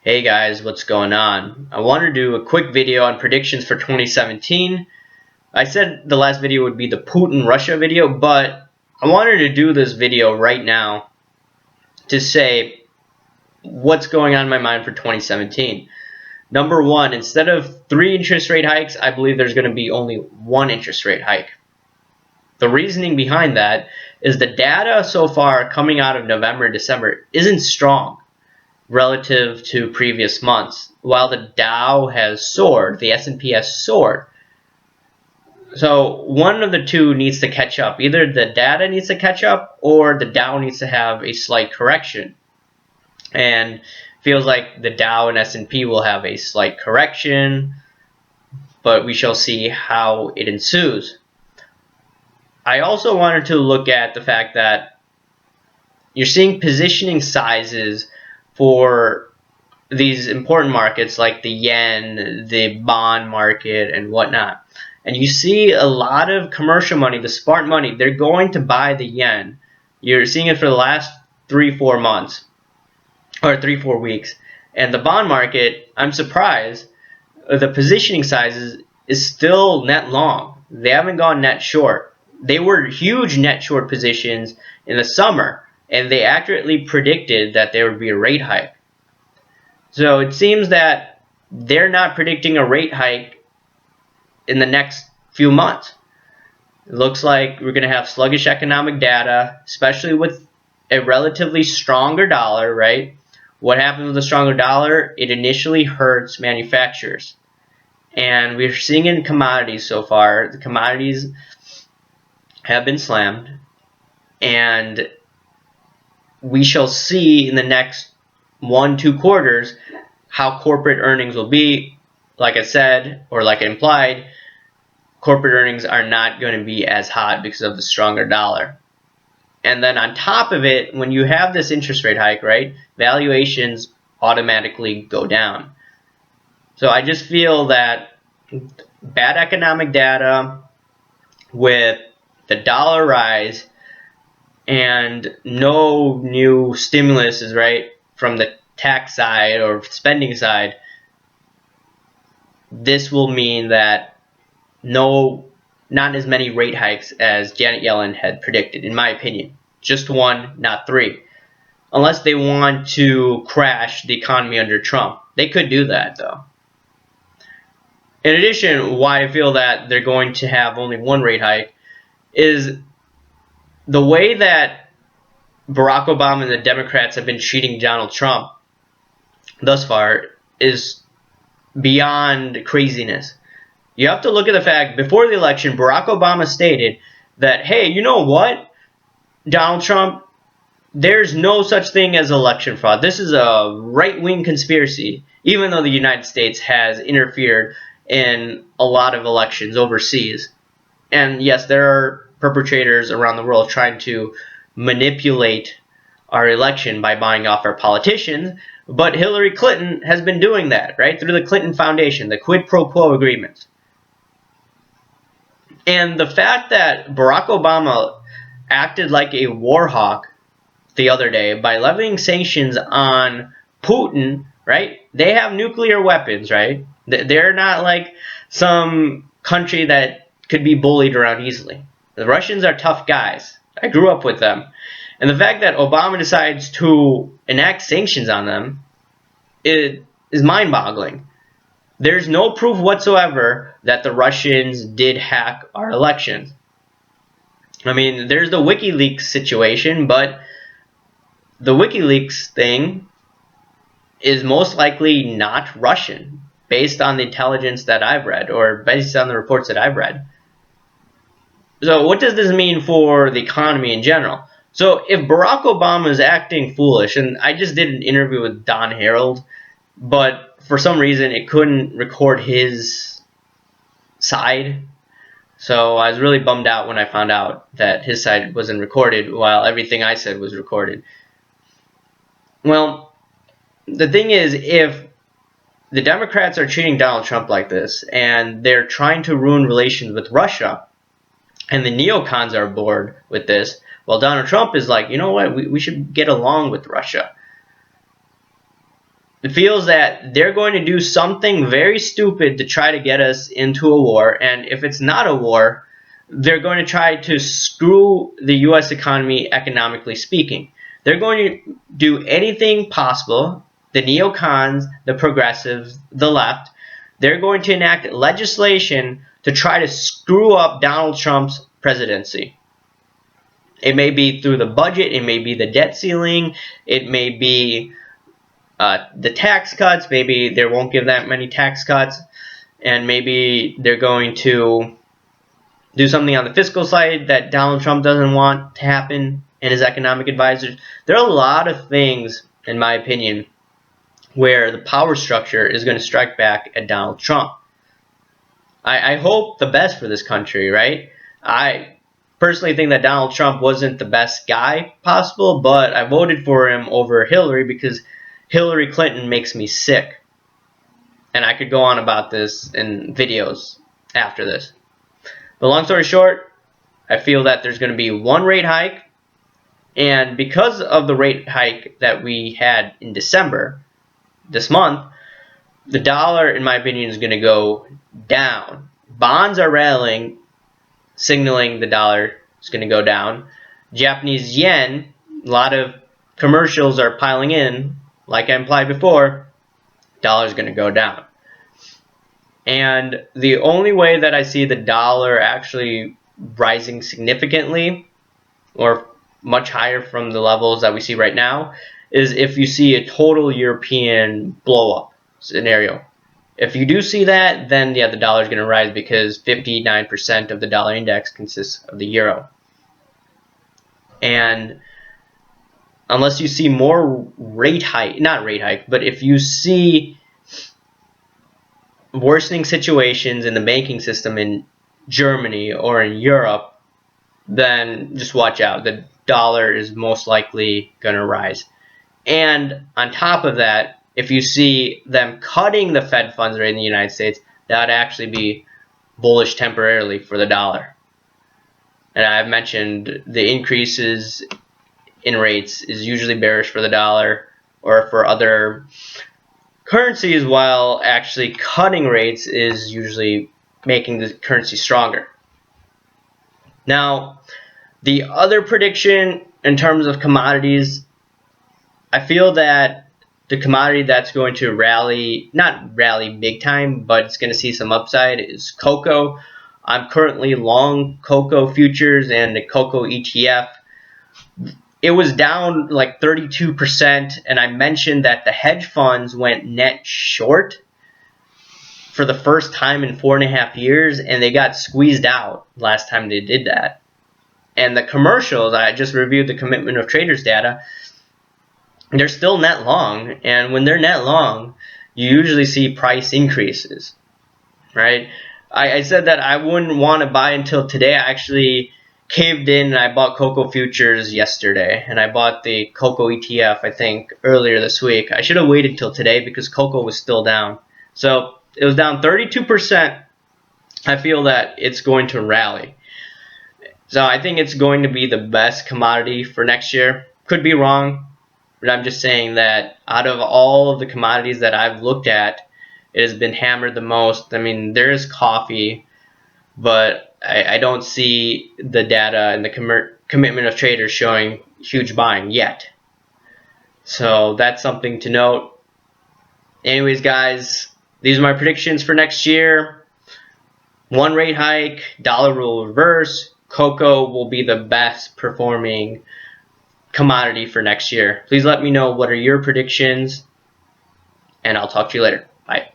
Hey guys, what's going on? I want to do a quick video on predictions for 2017. I said the last video would be the Putin-Russia video, but I wanted to do this video right now to say what's going on in my mind for 2017. Number one, instead of 3 interest rate hikes, I believe there's going to be only 1 interest rate hike. The reasoning behind that is the data so far coming out of November and December isn't strong relative to previous months. While the Dow has soared, the S&P has soared. So one of the two needs to catch up. Either the data needs to catch up or the Dow needs to have a slight correction. And feels like the Dow and S&P will have a slight correction, but we shall see how it ensues. I also wanted to look at the fact that you're seeing positioning sizes for these important markets like the yen, the bond market, and whatnot. And you see a lot of commercial money, the smart money, they're going to buy the yen. You're seeing it for the last 3-4 months, or 3-4 weeks. And the bond market, I'm surprised, the positioning sizes is still net long. They haven't gone net short. They were huge net short positions in the summer, and they accurately predicted that there would be a rate hike. So it seems that they're not predicting a rate hike in the next few months. It looks like we're going to have sluggish economic data, especially with a relatively stronger dollar, right? What happens with a stronger dollar? It initially hurts manufacturers. And we're seeing in commodities so far, the commodities have been slammed. And we shall see in the next 1-2 quarters how corporate earnings will be. Like I said, or like I implied, corporate earnings are not going to be as hot because of the stronger dollar. And then on top of it, when you have this interest rate hike, right, valuations automatically go down. So I just feel that bad economic data with the dollar rise and no new stimulus is right from the tax side or spending side, this will mean that not as many rate hikes as Janet Yellen had predicted, in my opinion. Just 1, not 3. Unless they want to crash the economy under Trump. They could do that, though. In addition, why I feel that they're going to have only 1 rate hike is the way that Barack Obama and the Democrats have been treating Donald Trump thus far is beyond craziness. You have to look at the fact, before the election, Barack Obama stated that, hey, you know what, Donald Trump, there's no such thing as election fraud. This is a right-wing conspiracy, even though the United States has interfered in a lot of elections overseas. And yes, there are perpetrators around the world trying to manipulate our election by buying off our politicians, but Hillary Clinton has been doing that, right, through the Clinton Foundation, the quid pro quo agreements. And the fact that Barack Obama acted like a war hawk the other day by levying sanctions on Putin, right? They have nuclear weapons, right? They're not like some country that could be bullied around easily. The Russians are tough guys. I grew up with them. And the fact that Obama decides to enact sanctions on them is mind-boggling. There's no proof whatsoever that the Russians did hack our elections. I mean, there's the WikiLeaks situation, but the WikiLeaks thing is most likely not Russian, based on the intelligence that I've read, or based on the reports that I've read. So what does this mean for the economy in general? So if Barack Obama is acting foolish, and I just did an interview with Don Harold, but for some reason it couldn't record his side, so I was really bummed out when I found out that his side wasn't recorded while everything I said was recorded. Well, the thing is, if the Democrats are treating Donald Trump like this, and they're trying to ruin relations with Russia, and the neocons are bored with this, while Donald Trump is like, you know what, we should get along with Russia. feels that they're going to do something very stupid to try to get us into a war, and if it's not a war, they're going to try to screw the U.S. economy economically speaking. They're going to do anything possible, the neocons, the progressives, the left, they're going to enact legislation to try to screw up Donald Trump's presidency. It may be through the budget, it may be the debt ceiling, it may be the tax cuts, maybe they won't give that many tax cuts, and maybe they're going to do something on the fiscal side that Donald Trump doesn't want to happen and his economic advisors. There are a lot of things, in my opinion, where the power structure is going to strike back at Donald Trump. I hope the best for this country, right? I personally think that Donald Trump wasn't the best guy possible, but I voted for him over Hillary because Hillary Clinton makes me sick. And I could go on about this in videos after this. But long story short, I feel that there's going to be one rate hike. And because of the rate hike that we had in December, this month, the dollar, in my opinion, is going to go down. Bonds are rallying, signaling the dollar is going to go down. Japanese yen, a lot of commercials are piling in. Like I implied before, dollar is going to go down. And the only way that I see the dollar actually rising significantly or much higher from the levels that we see right now is if you see a total European blow-up scenario. If you do see that, then yeah, the dollar is going to rise because 59% of the dollar index consists of the euro. And unless you see more rate hike, not rate hike, but if you see worsening situations in the banking system in Germany or in Europe, then just watch out. The dollar is most likely going to rise. And on top of that, if you see them cutting the Fed funds rate in the United States, that would actually be bullish temporarily for the dollar. And I've mentioned the increases in rates is usually bearish for the dollar or for other currencies, while actually cutting rates is usually making the currency stronger. Now, the other prediction in terms of commodities, I feel that the commodity that's going to rally, not rally big time, but it's going to see some upside is cocoa. I'm currently long cocoa futures and the cocoa ETF. It was down like 32%, and I mentioned that the hedge funds went net short for the first time in 4.5 years, and they got squeezed out last time they did that. And the commercials, I just reviewed the commitment of traders data, they're still net long, and when they're net long, you usually see price increases, right? I said that I wouldn't want to buy until today. I actually caved in and I bought cocoa futures yesterday, and I bought the cocoa ETF I think earlier this week. I should have waited till today because cocoa was still down. So it was down 32%. I feel that it's going to rally. So I think it's going to be the best commodity for next year. Could be wrong, but I'm just saying that out of all of the commodities that I've looked at, it has been hammered the most. I mean, there is coffee, but I don't see the data and the commitment of traders showing huge buying yet. So that's something to note. Anyways, guys, these are my predictions for next year. One rate hike, dollar will reverse, cocoa will be the best performing commodity for next year. Please let me know what are your predictions, and I'll talk to you later. Bye.